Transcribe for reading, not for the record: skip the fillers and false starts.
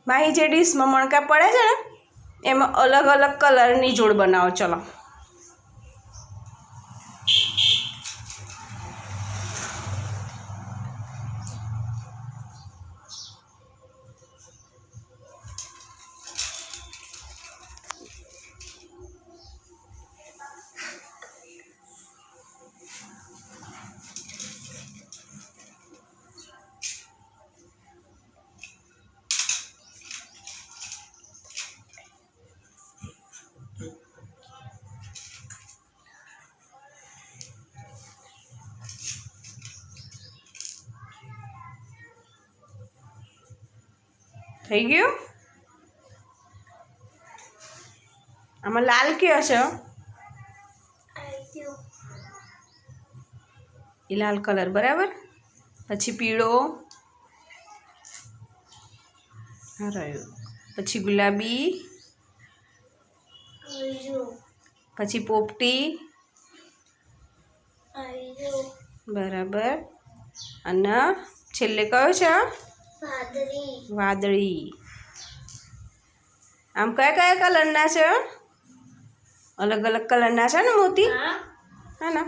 માહી જે ડીશમાં મણકા પડે છે ને એમાં અલગ અલગ કલરની જોડ બનાવો. ચલો થઈ ગયું. આમાં લાલ કયો છે? એ લાલ કલર બરાબર. પછી પીળો રહ્યો, પછી ગુલાબી, પછી પોપટી બરાબર, અને છેલ્લે કયો છે? વાદળી. આમ કયા કયા કલરના છે? અલગ અલગ કલરના છે ને મોતી? હા ને.